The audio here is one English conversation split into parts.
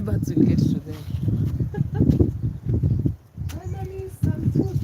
birds will get to them. Finally, some food.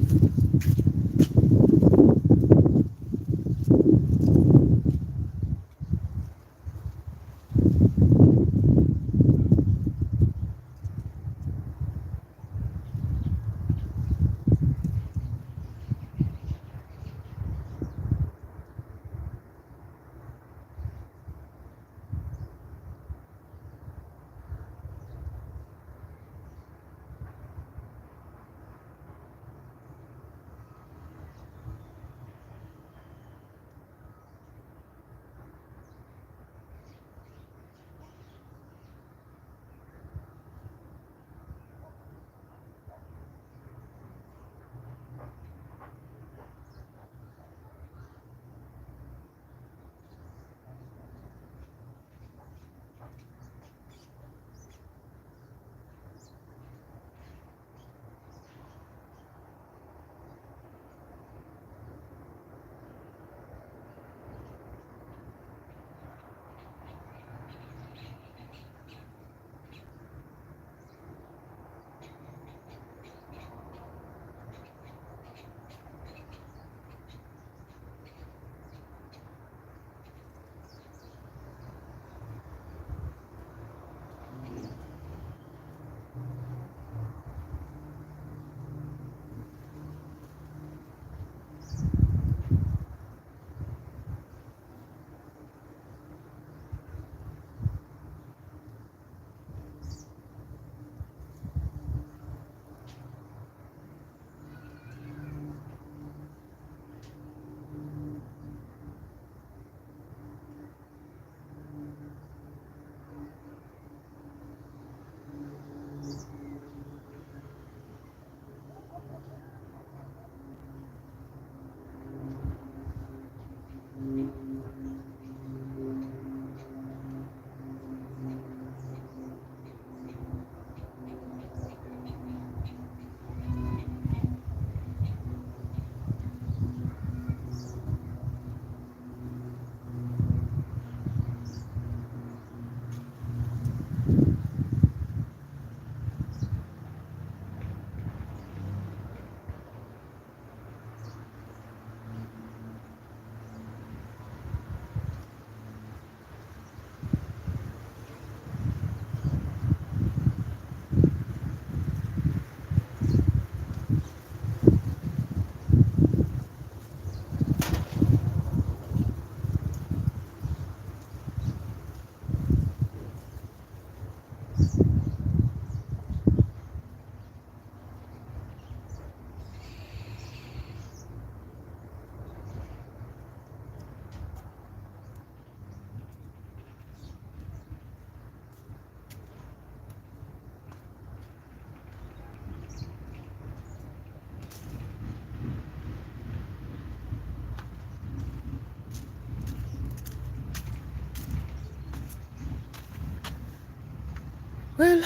Well,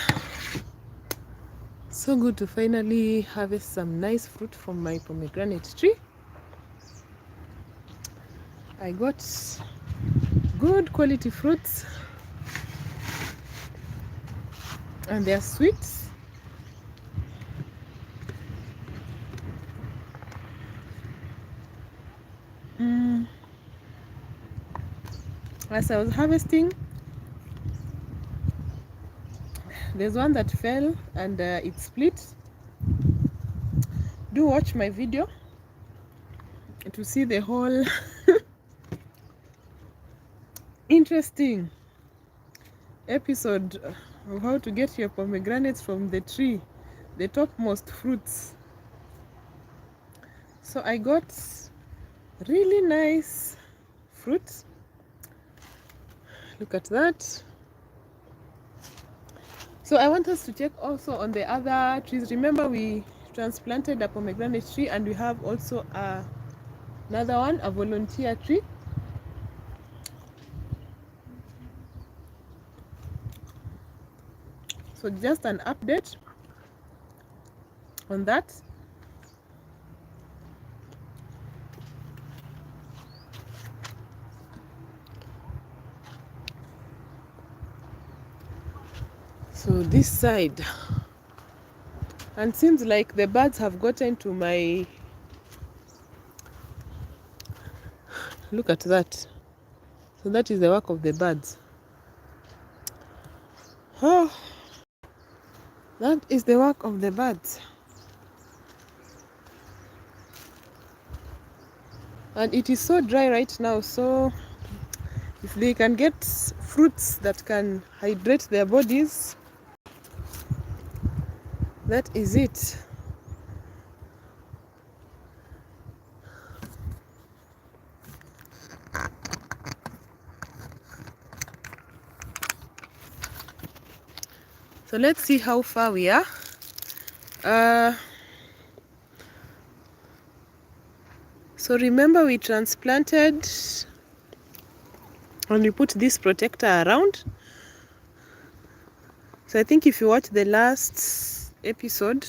so good to finally harvest some nice fruit from my pomegranate tree. I got good quality fruits and they are sweet. As I was harvesting, there's one that fell and it split. Do watch my video to see the whole interesting episode of how to get your pomegranates from the tree, the topmost fruits. So I got really nice fruits. Look at that. So I want us to check also on the other trees. Remember, we transplanted a pomegranate tree and we have also another one, a volunteer tree. So just an update on that. So this side, and seems like the birds have gotten to my, look at that. So that is the work of the birds. Oh, that is the work of the birds. And it is so dry right now, so if they can get fruits that can hydrate their bodies, that is it. So let's see how far we are. So remember, we transplanted and we put this protector around. So I think if you watch the last episode,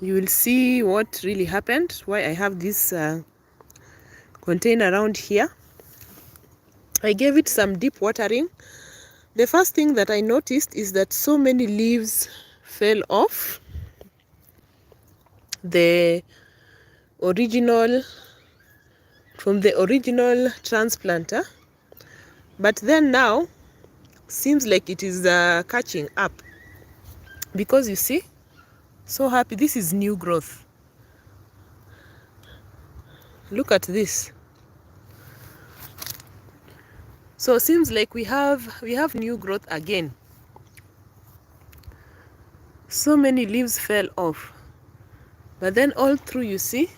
you will see what really happened, why I have this container around here. I gave it some deep watering. The first thing that I noticed is that so many leaves fell off from the original transplanter, but then now seems like it is catching up, because you see, so happy, this is new growth. Look at this. So it seems like we have new growth again. So many leaves fell off, but then all through, you see,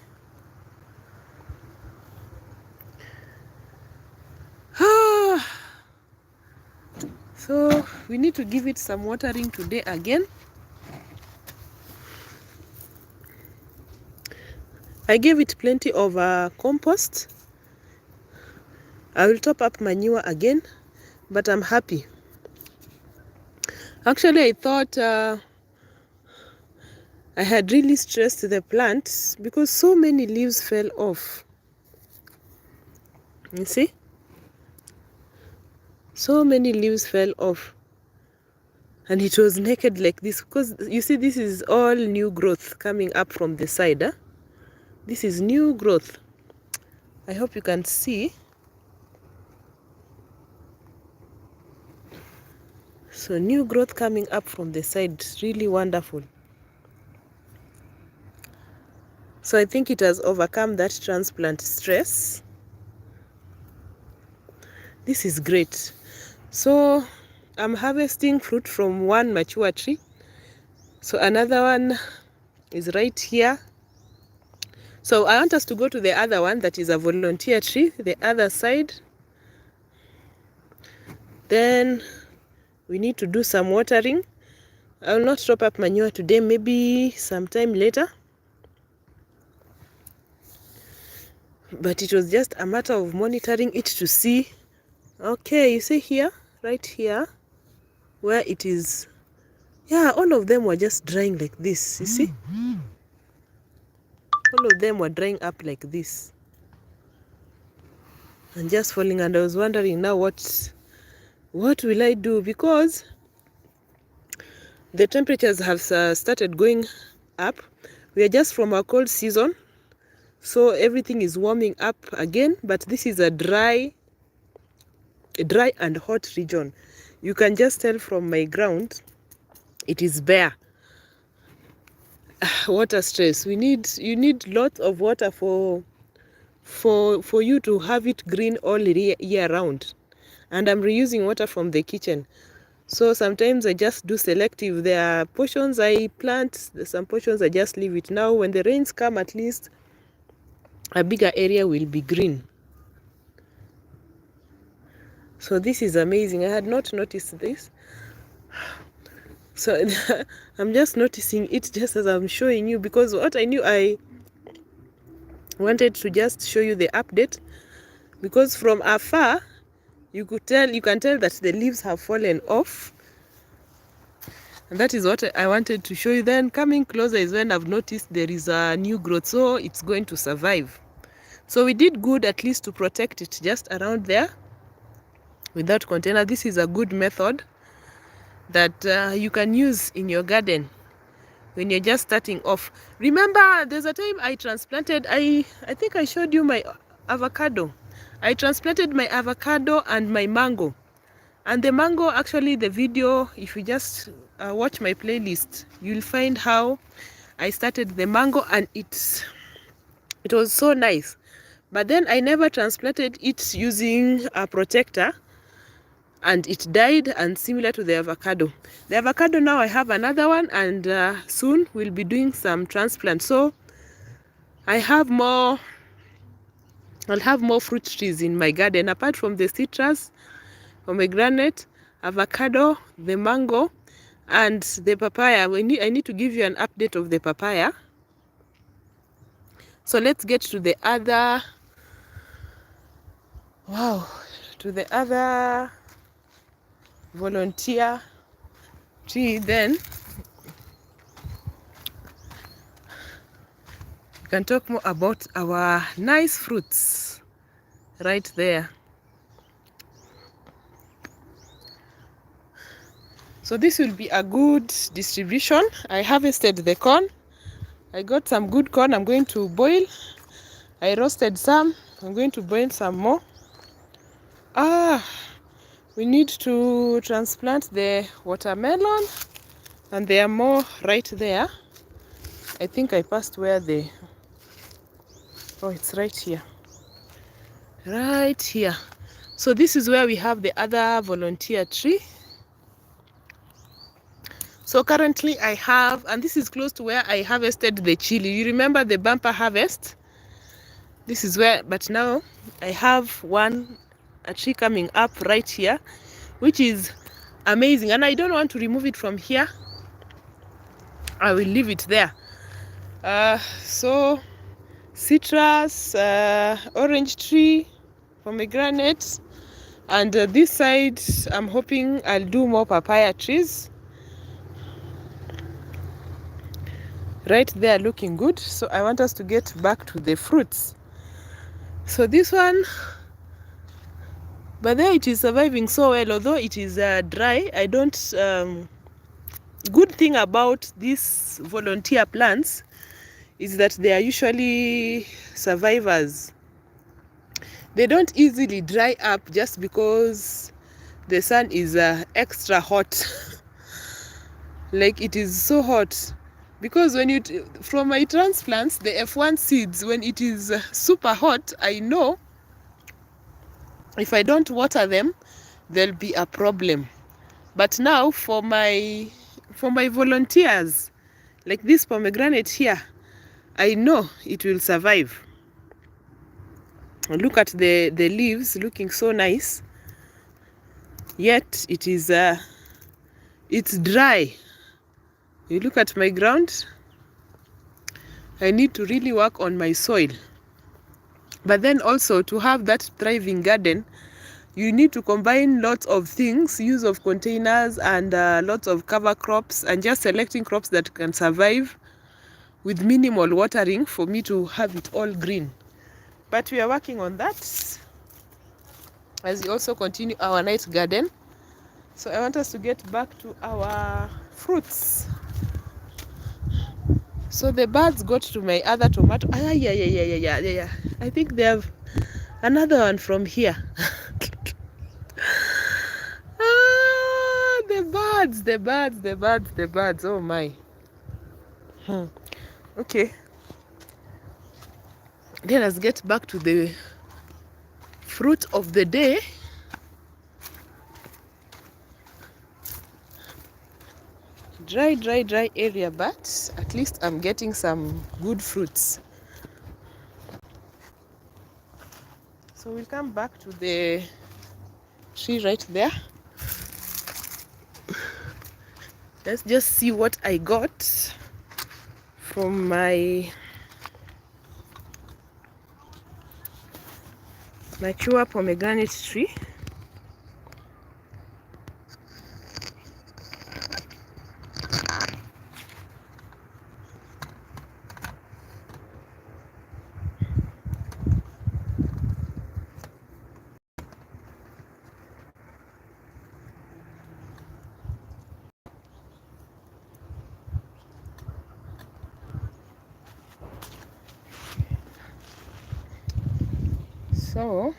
so we need to give it some watering today again. I gave it plenty of compost. I will top up manure again, but I'm happy. Actually, I thought I had really stressed the plant because so many leaves fell off. You see? So many leaves fell off. And it was naked like this, because you see, this is all new growth coming up from the side. Huh? This is new growth. I hope you can see. So new growth coming up from the side, really wonderful. So I think it has overcome that transplant stress. This is great. So I'm harvesting fruit from one mature tree. So another one is right here. So I want us to go to the other one that is a volunteer tree, the other side. Then we need to do some watering. I will not top up manure today, maybe sometime later. But it was just a matter of monitoring it to see. Okay, you see here, right here, where it is. Yeah, all of them were just drying like this, you see? All of them were drying up like this. And just falling, and I was wondering now what will I do, because the temperatures have started going up. We are just from our cold season, so everything is warming up again, but this is a dry and hot region. You can just tell from my ground, it is bare. Water stress. You need lots of water for you to have it green all year round. And I'm reusing water from the kitchen. So sometimes I just do selective. There are portions I plant, some portions I just leave it. Now when the rains come, at least a bigger area will be green. So this is amazing. I had not noticed this. So I'm just noticing it just as I'm showing you, because what I knew, I wanted to just show you the update, because from afar you can tell that the leaves have fallen off, and that is what I wanted to show you. Then coming closer is when I've noticed there is a new growth, so it's going to survive. So we did good, at least to protect it just around there with that container. This is a good method. that you can use in your garden when you're just starting off. Remember, there's a time I transplanted, I think I showed you my avocado. I transplanted my avocado and my mango. And the mango, actually, the video, if you just watch my playlist, you'll find how I started the mango, and it was so nice. But then I never transplanted it using a protector, and it died, and similar to the avocado. The avocado, now I have another one, and soon we'll be doing some transplant. So I'll have more fruit trees in my garden, apart from the citrus, pomegranate, avocado, the mango, and the papaya. I need to give you an update of the papaya. So let's get to the other, volunteer tree. Then we can talk more about our nice fruits right there. So this will be a good distribution. I harvested the corn. I got some good corn. I'm going to boil. I roasted some. I'm going to boil some more. We need to transplant the watermelon, and there are more right there. I think I passed where the, oh, it's right here. Right here. So this is where we have the other volunteer tree. So currently I have, and this is close to where I harvested the chili. You remember the bumper harvest? This is where, but now I have a tree coming up right here, which is amazing. And I don't want to remove it from here. I will leave it there. So citrus, orange tree, pomegranate, and this side I'm hoping I'll do more papaya trees. Right there, looking good. So I want us to get back to the fruits. So this one, but there it is surviving so well, although it is dry. I don't, good thing about these volunteer plants is that they are usually survivors. They don't easily dry up just because the sun is extra hot. Like, it is so hot. Because when from my transplants, the F1 seeds, when it is super hot, I know if I don't water them, there'll be a problem. But now for my volunteers, like this pomegranate here, I know it will survive. Look at the leaves looking so nice. Yet it is it's dry. You look at my ground. I need to really work on my soil. But then also, to have that thriving garden, you need to combine lots of things, use of containers and lots of cover crops, and just selecting crops that can survive with minimal watering for me to have it all green. But we are working on that as we also continue our night garden. So I want us to get back to our fruits. So the birds got to my other tomato. Yeah. I think they have another one from here. The birds. Oh my. Okay. Let us get back to the fruit of the day. Dry area, but at least I'm getting some good fruits. So we'll come back to the tree right there. Let's just see what I got from my mature pomegranate tree. So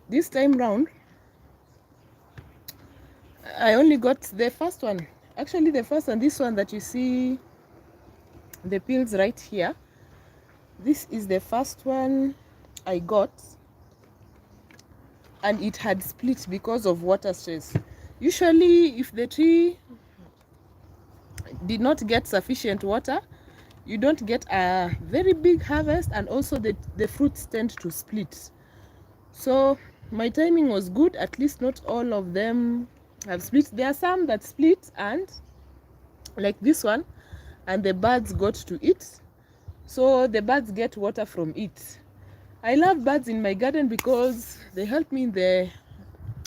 this time round I only got the first one. Actually the first one, this one that you see the peels right here, this is the first one I got, and it had split because of water stress. Usually if the tree did not get sufficient water, you don't get a very big harvest, and also the fruits tend to split. So my timing was good. At least not all of them have split. There are some that split, and like this one, and the birds got to it, so the birds get water from it. I love birds in my garden because they help me in the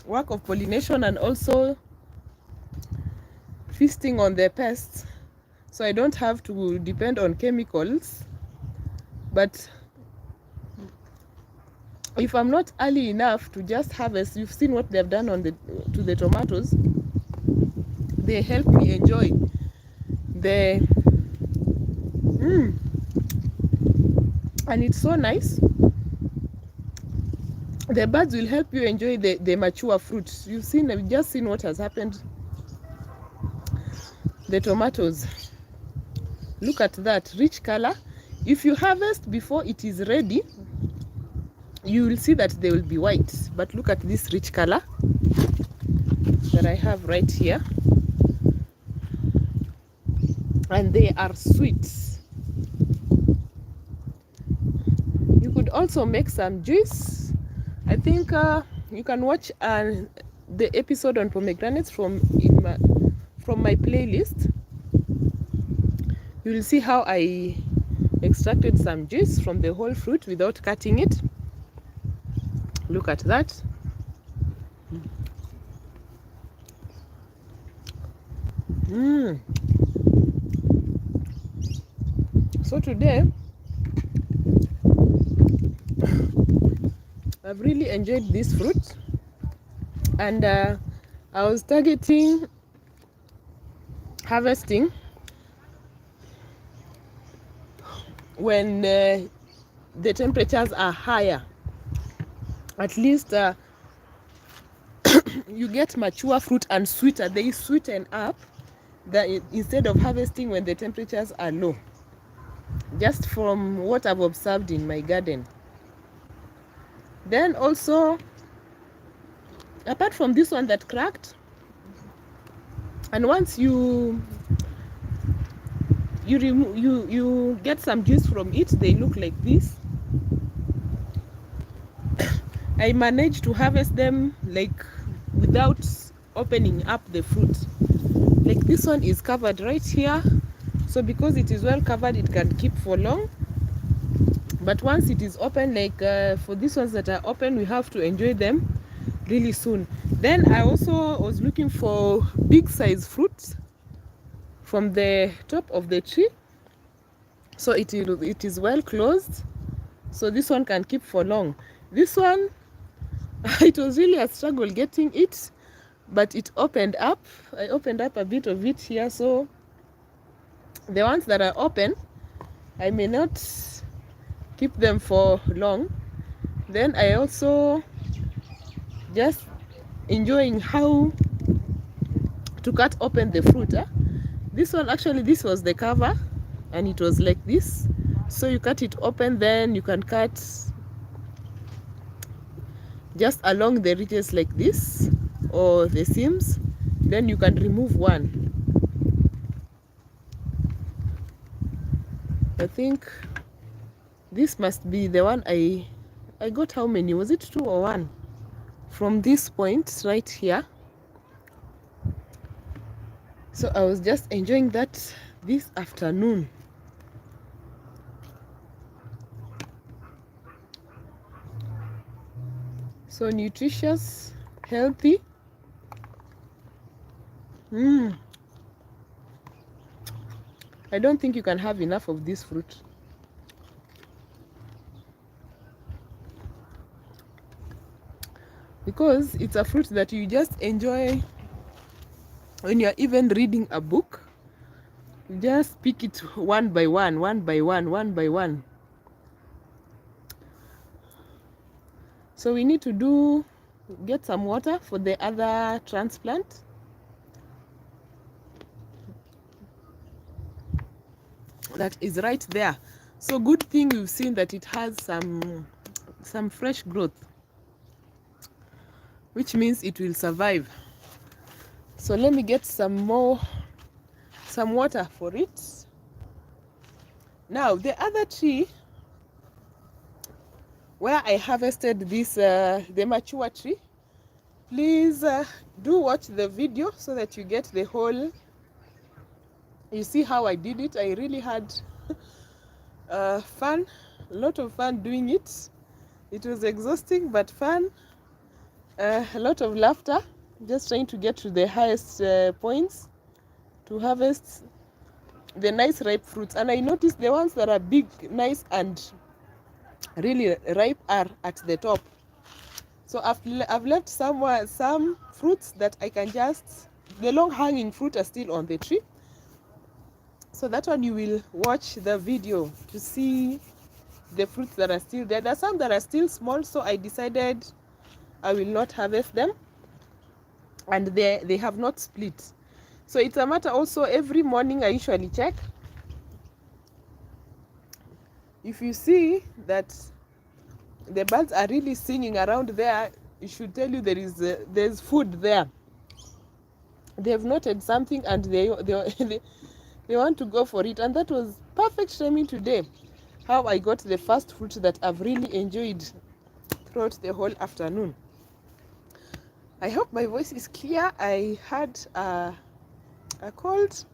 work of pollination and also feasting on the pests, so I don't have to depend on chemicals. But if I'm not early enough to just harvest, you've seen what they've done on to the tomatoes. They help me enjoy the and it's so nice. The birds will help you enjoy the mature fruit. You've just seen what has happened. The tomatoes, look at that rich color. If you harvest before it is ready, you will see that they will be white, but look at this rich color that I have right here, and they are sweet. You could also make some juice. I think you can watch the episode on pomegranates from my playlist. You will see how I extracted some juice from the whole fruit without cutting it. Look at that. So today I've really enjoyed this fruit, and I was targeting harvesting when the temperatures are higher. At least you get mature fruit and sweeter. They sweeten up instead of harvesting when the temperatures are low, just from what I've observed in my garden. Then also, apart from this one that cracked, and once you get some juice from it, they look like this. I managed to harvest them like without opening up the fruit. Like this one is covered right here, so because it is well covered, it can keep for long. But once it is open, like for these ones that are open, we have to enjoy them really soon. Then I also was looking for big size fruits from the top of the tree, so it is well closed, so this one can keep for long. This one it was really a struggle getting it, but it opened up. I opened up a bit of it here, so the ones that are open, I may not keep them for long. Then I also just enjoying how to cut open the fruit. This one, actually, this was the cover, and it was like this. So you cut it open, then you can cut just along the ridges like this, or the seams, then you can remove one. I think this must be the one I got. How many was it? 2 or 1 from this point right here. So I was just enjoying that this afternoon. So nutritious, healthy. I don't think you can have enough of this fruit. Because it's a fruit that you just enjoy when you're even reading a book, just pick it one by one, one by one, one by one. So we need to get some water for the other transplant. That is right there. So good thing we've seen that it has some fresh growth, which means it will survive. So let me get some water for it. Now the other tree where I harvested this the mature tree, please do watch the video so that you get the whole. You see how I did it. I really had fun, a lot of fun doing it. It was exhausting but fun, a lot of laughter, just trying to get to the highest points to harvest the nice ripe fruits. And I noticed the ones that are big, nice and really ripe are at the top. So I've left some fruits that I can just, the long hanging fruit are still on the tree. So that one you will watch the video to see the fruits that are still there. There are some that are still small, so I decided I will not harvest them, and they have not split. So it's a matter also, every morning I usually check. If you see that the birds are really singing around there, it should tell you there's food there. They have noted something and they want to go for it. And that was perfect timing today, how I got the first fruit that I've really enjoyed throughout the whole afternoon. I hope my voice is clear. I had a cold,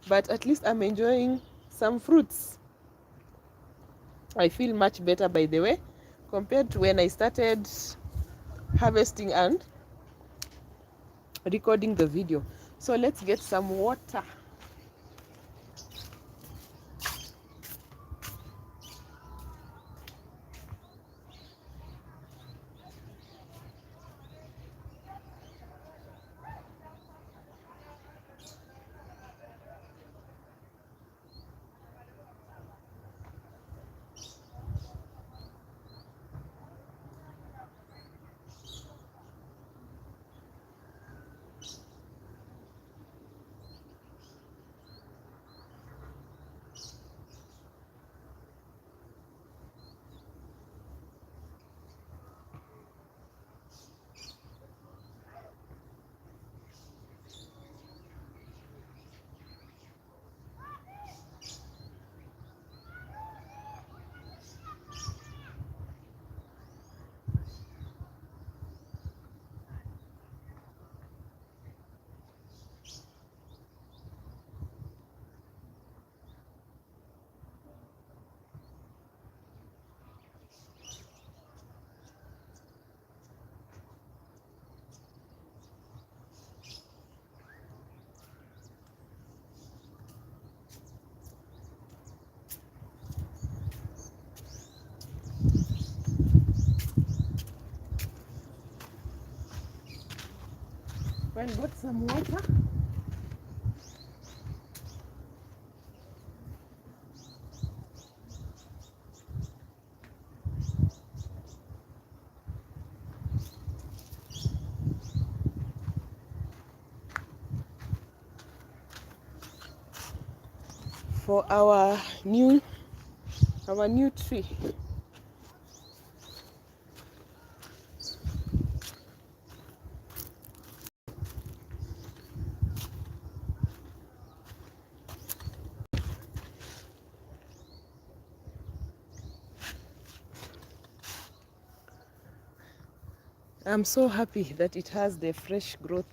but at least I'm enjoying some fruits. I feel much better, by the way, compared to when I started harvesting and recording the video. So let's get some water. Well, got some water. For our new tree. I'm so happy that it has the fresh growth,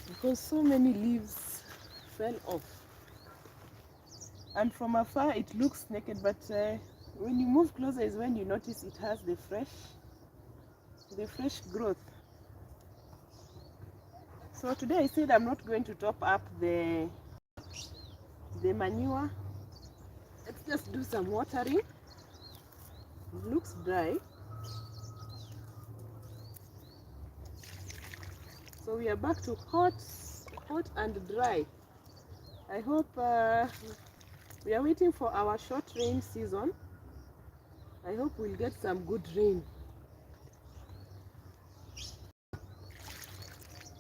because so many leaves fell off. And from afar it looks naked, but when you move closer is when you notice it has the fresh growth. So today I said I'm not going to top up the manure. Let's just do some watering. It looks dry. So we are back to hot and dry. I hope we are waiting for our short rain season. I hope we'll get some good rain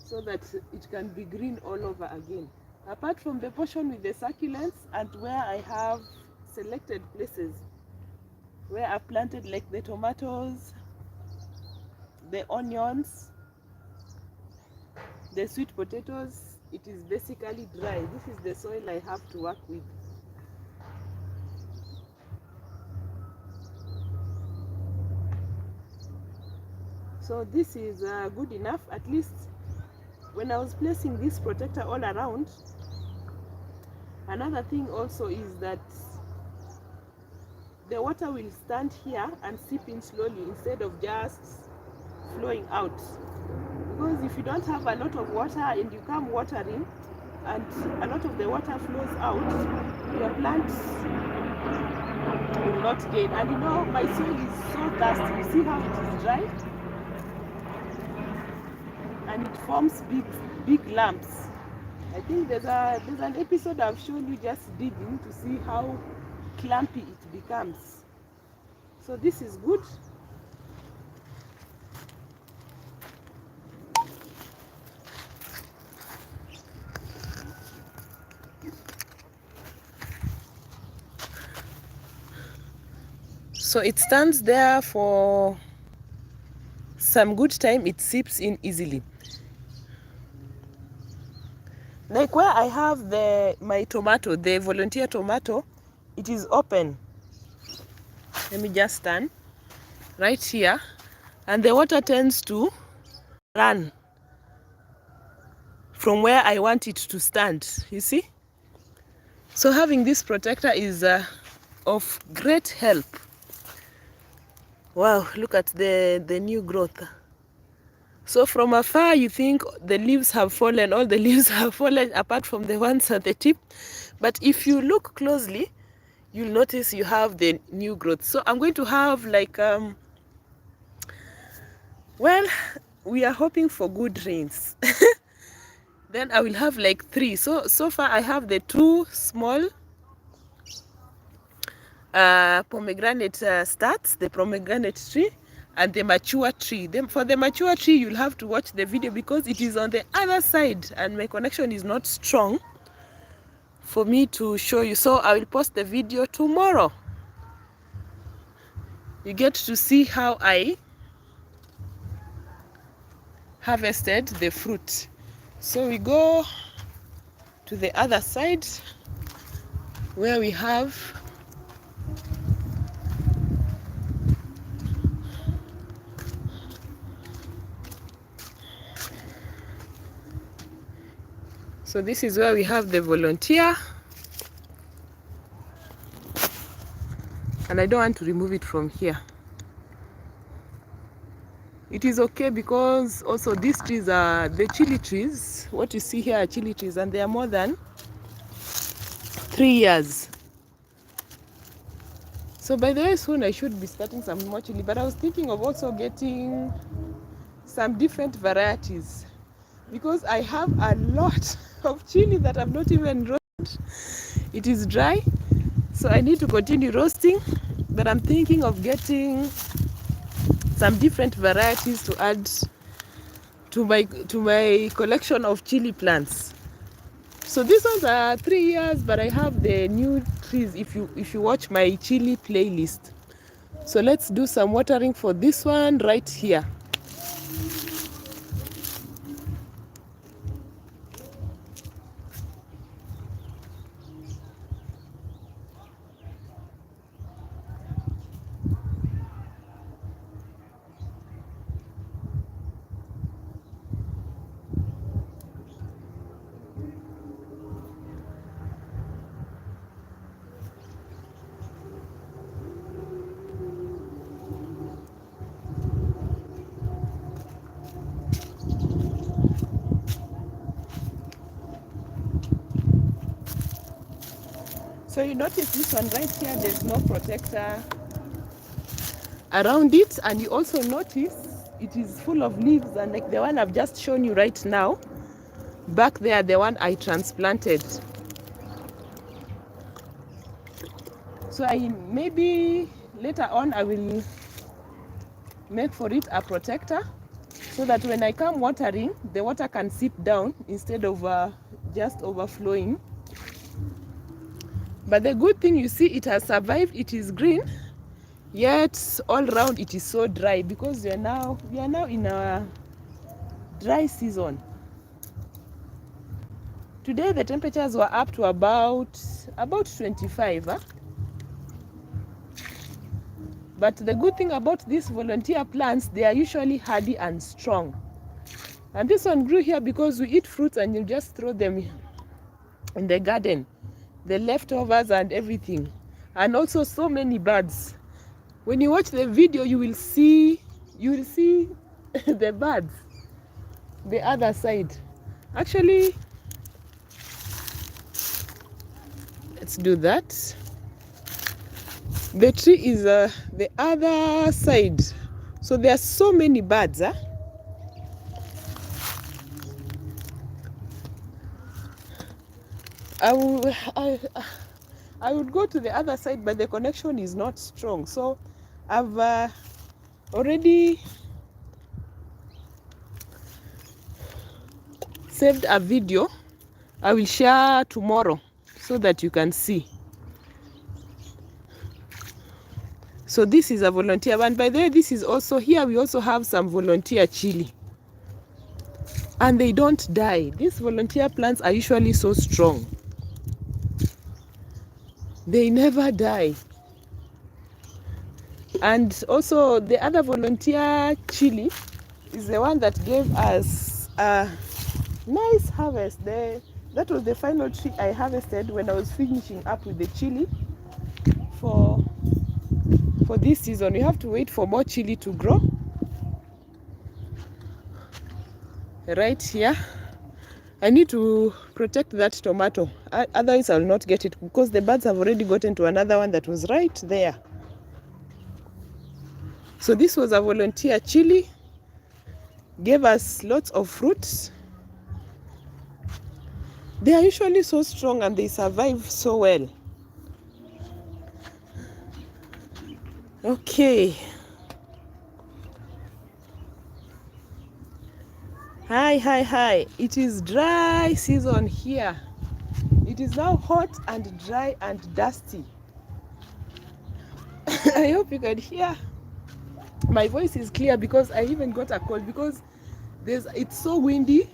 so that it can be green all over again. Apart from the portion with the succulents and where I have selected places where I've planted like the tomatoes, the onions, the sweet potatoes, it is basically dry. This is the soil I have to work with. So this is good enough. At least when I was placing this protector all around, another thing also is that the water will stand here and seep in slowly instead of just flowing out. Because if you don't have a lot of water and you come watering and a lot of the water flows out, your plants will not gain. And you know, my soil is so thirsty. You see how it is dry? And it forms big lumps. I think there's an episode I've shown you just digging to see how clumpy it becomes. So this is good. So it stands there for some good time. It seeps in easily. Like where I have my tomato, the volunteer tomato, it is open. Let me just stand right here, and the water tends to run from where I want it to stand, you see? So having this protector is of great help. Wow, look at the new growth. So from afar you think the leaves have fallen, all the leaves have fallen apart from the ones at the tip. But if you look closely, you'll notice you have the new growth. So I'm going to have like, well, we are hoping for good rains. Then I will have like 3. So far I have the 2 small pomegranate starts, the pomegranate tree, and the mature tree. For the mature tree, you'll have to watch the video because it is on the other side and my connection is not strong for me to show you. So I will post the video tomorrow. You get to see how I harvested the fruit. So we go to the other side where we have so this is where we have the volunteer, and I don't want to remove it from here. It is okay because also these trees are the chili trees. What you see here are chili trees, and they are more than 3 years. So by the way, soon I should be starting some more chili, but I was thinking of also getting some different varieties because I have a lot of chili that I've not even roasted. It is dry, so I need to continue roasting, but I'm thinking of getting some different varieties to add to my collection of chili plants. So these ones are 3 years, but I have the new trees if you watch my chili playlist. So let's do some watering for this one right here. So you notice this one right here, there's no protector around it, and you also notice it is full of leaves, and like the one I've just shown you right now, back there, the one I transplanted. So maybe later on I will make for it a protector, so that when I come watering, the water can seep down instead of just overflowing. But the good thing, you see, it has survived. It is green, yet all around it is so dry, because we are now in a dry season. Today the temperatures were up to about 25. But the good thing about these volunteer plants, they are usually hardy and strong. And this one grew here because we eat fruits and you just throw them in the garden, the leftovers and everything. And also so many birds. When you watch the video, you will see the birds, the other side. Actually, let's do that. The tree is the other side, so there are so many birds. I would go to the other side, but the connection is not strong, so I've already saved a video. I will share tomorrow so that you can see. So this is a volunteer one. By the way, this is also here. We also have some volunteer chili, and they don't die. These volunteer plants are usually so strong. They never die. And also the other volunteer chili is the one that gave us a nice harvest. That was the final tree I harvested when I was finishing up with the chili for this season. You have to wait for more chili to grow. Right here, I need to protect that tomato, otherwise I will not get it, because the birds have already gotten to another one that was right there. So this was a volunteer chili, gave us lots of fruits. They are usually so strong and they survive so well. Okay. Hi. It is dry season here. It is now hot and dry and dusty. I hope you can hear. My voice is clear because I even got a cold, because it's so windy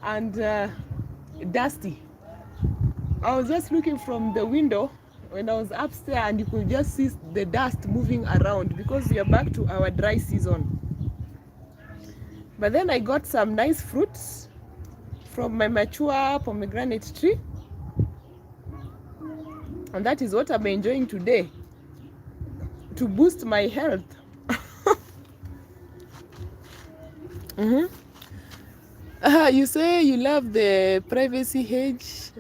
and dusty. I was just looking from the window when I was upstairs, and you could just see the dust moving around, because we are back to our dry season. But then I got some nice fruits from my mature pomegranate tree, and that is what I'm enjoying today to boost my health. You say you love the privacy hedge.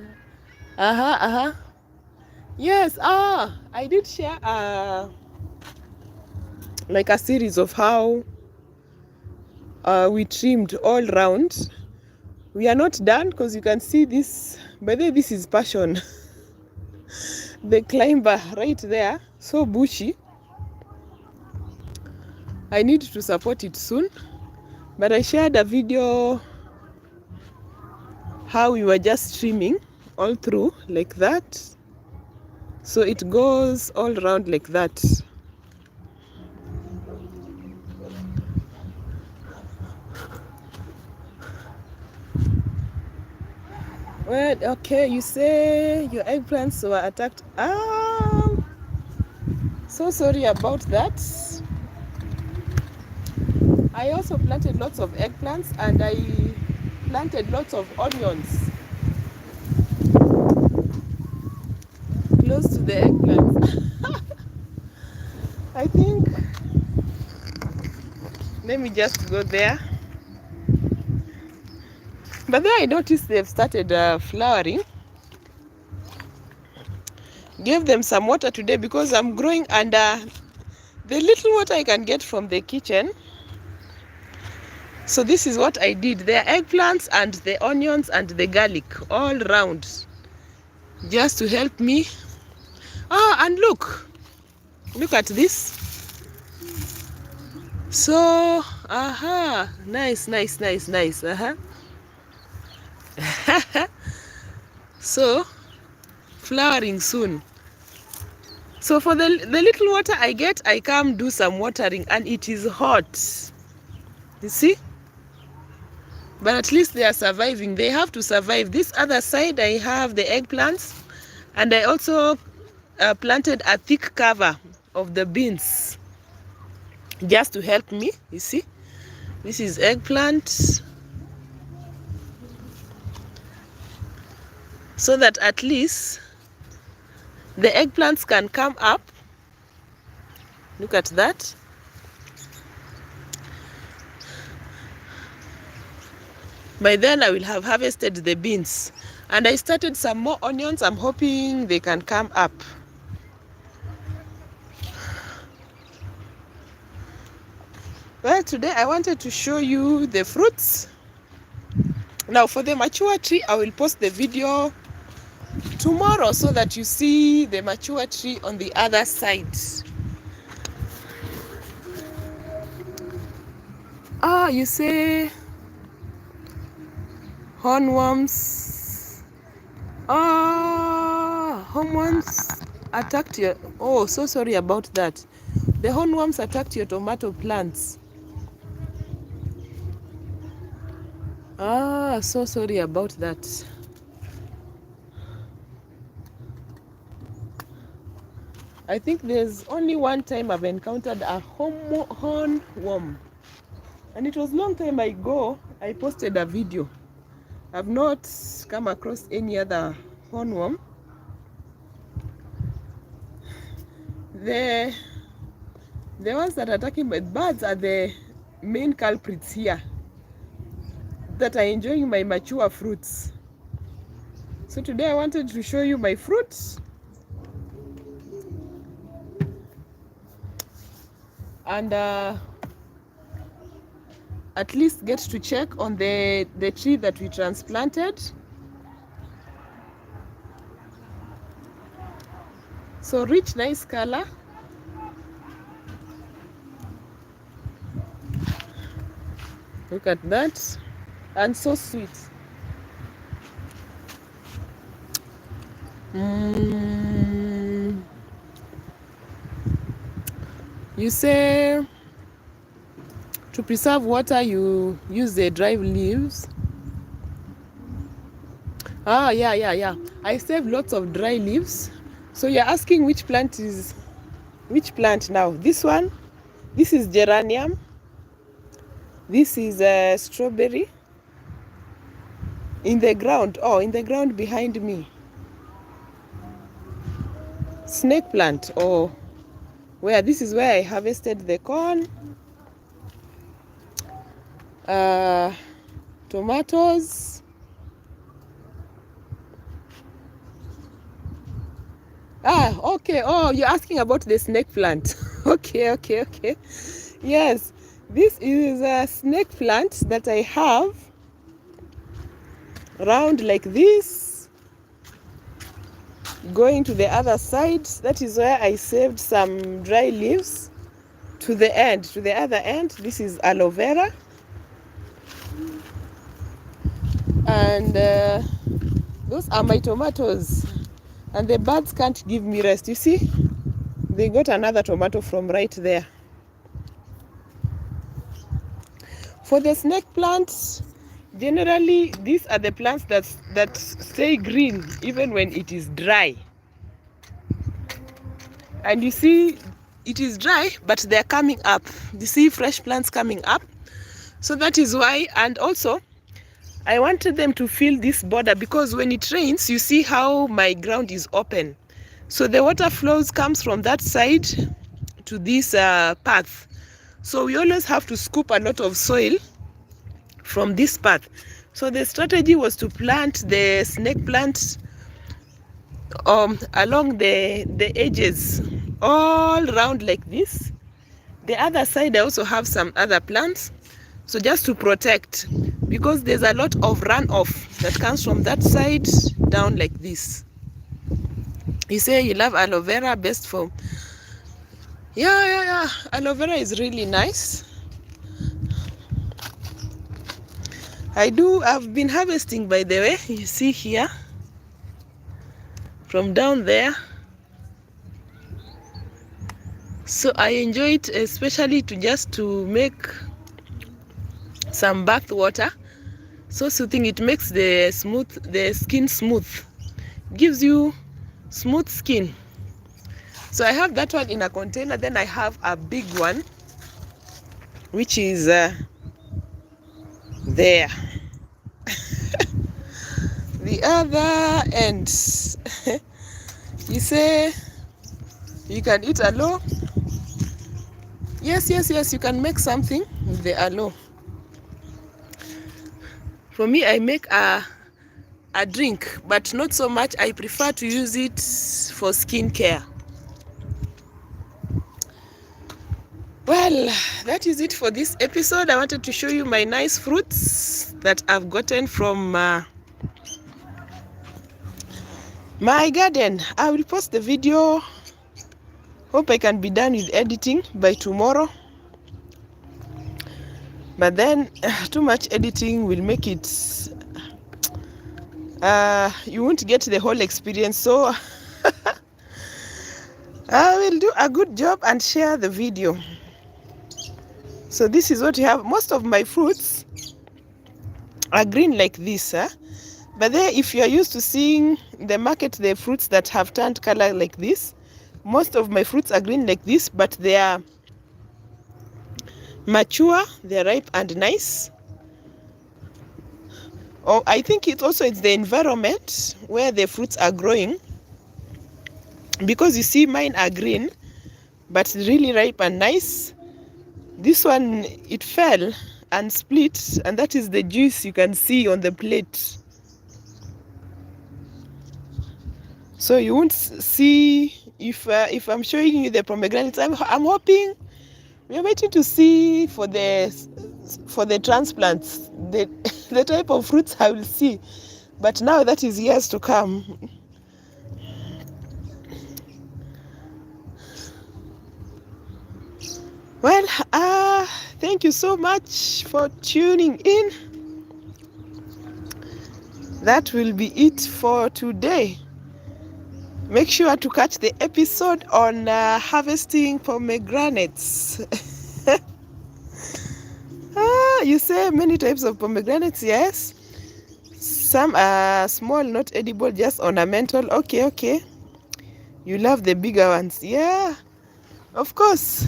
Yes, I did share like a series of how we trimmed all round. We are not done, because you can see this. By the way, this is passion. The climber right there, so bushy. I need to support it soon, but I shared a video how we were just trimming all through like that, so it goes all around like that. Well, okay, you say your eggplants were attacked. So sorry about that. I also planted lots of eggplants, and I planted lots of onions close to the eggplants. I think, let me just go there. But then I noticed they've started flowering. Gave them some water today, because I'm growing under the little water I can get from the kitchen. So this is what I did. There are eggplants and the onions and the garlic all round, just to help me. Oh, and look at this. So, nice. So, flowering soon. So for the little water I get, I come do some watering, and it is hot. You see? But at least they are surviving. They have to survive. This other side, I have the eggplants, and I also planted a thick cover of the beans just to help me. You see? This is eggplant. So that at least the eggplants can come up. Look at that. By then I will have harvested the beans. And I started some more onions. I'm hoping they can come up. Well, today I wanted to show you the fruits. Now for the mature tree, I will post the video tomorrow so that you see the mature tree on the other side. You say hornworms. Hornworms attacked your... Oh, so sorry about that. The hornworms attacked your tomato plants. So sorry about that. I think there's only one time I've encountered a hornworm, and it was a long time ago. I posted a video. I've not come across any other hornworm. The ones that are attacking my birds are the main culprits here that are enjoying my mature fruits. So today I wanted to show you my fruits. And at least get to check on the tree that we transplanted. So rich, nice color. Look at that. And so sweet. You say to preserve water, you use the dry leaves. Yeah. I save lots of dry leaves. So you're asking which plant now? This one? This is geranium. This is strawberry. In the ground. In the ground behind me. Snake plant. Where this is where I harvested the corn. Tomatoes. Okay. You're asking about the snake plant. Okay. Yes, this is a snake plant that I have round like this, going to the other side. That is where I saved some dry leaves. To the other end, this is aloe vera. And those are my tomatoes. And the birds can't give me rest. You see, they got another tomato from right there. For the snake plants, generally these are the plants that stay green even when it is dry. And you see, it is dry, but they're coming up. You see fresh plants coming up. So that is why. And also, I wanted them to fill this border, because when it rains, you see how my ground is open. So the water flows comes from that side to this path. So we always have to scoop a lot of soil from this path. So the strategy was to plant the snake plants along the edges, all round like this. The other side I also have some other plants. So just to protect, because there's a lot of runoff that comes from that side down like this. You say you love aloe vera, best for... Yeah. Aloe vera is really nice. I've been harvesting, by the way, you see here, from down there. So I enjoy it, especially to make some bath water. So soothing, it makes the skin smooth, gives you smooth skin. So I have that one in a container. Then I have a big one, which is there. The other end. You say you can eat aloe. Yes, you can make something with the aloe. For me, I make a drink, but not so much. I prefer to use it for skincare. Well, that is it for this episode. I wanted to show you my nice fruits that I've gotten from my garden. I will post the video. Hope I can be done with editing by tomorrow. But then too much editing will make it you won't get the whole experience. So I will do a good job and share the video. So this is what you have. Most of my fruits are green like this, but then if you are used to seeing in the market the fruits that have turned color like this, most of my fruits are green like this, but they are mature, they are ripe and nice. Oh, I think it's the environment where the fruits are growing, because you see mine are green but really ripe and nice. This one, it fell and split, and that is the juice you can see on the plate. So you won't see if I'm showing you the pomegranates. I'm hoping we are waiting to see for the transplants, the type of fruits I will see, but now that is years to come. Well, thank you so much for tuning in. That will be it for today. Make sure to catch the episode on harvesting pomegranates. You say many types of pomegranates, yes. Some are small, not edible, just ornamental. Okay. You love the bigger ones. Yeah, of course.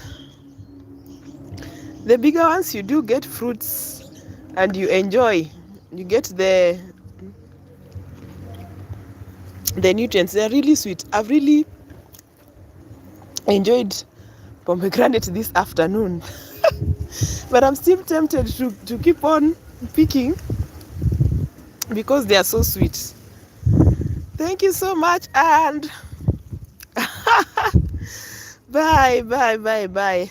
The bigger ones, you do get fruits and you enjoy. You get the nutrients. They're really sweet. I've really enjoyed pomegranate this afternoon. But I'm still tempted to keep on picking because they are so sweet. Thank you so much, and bye.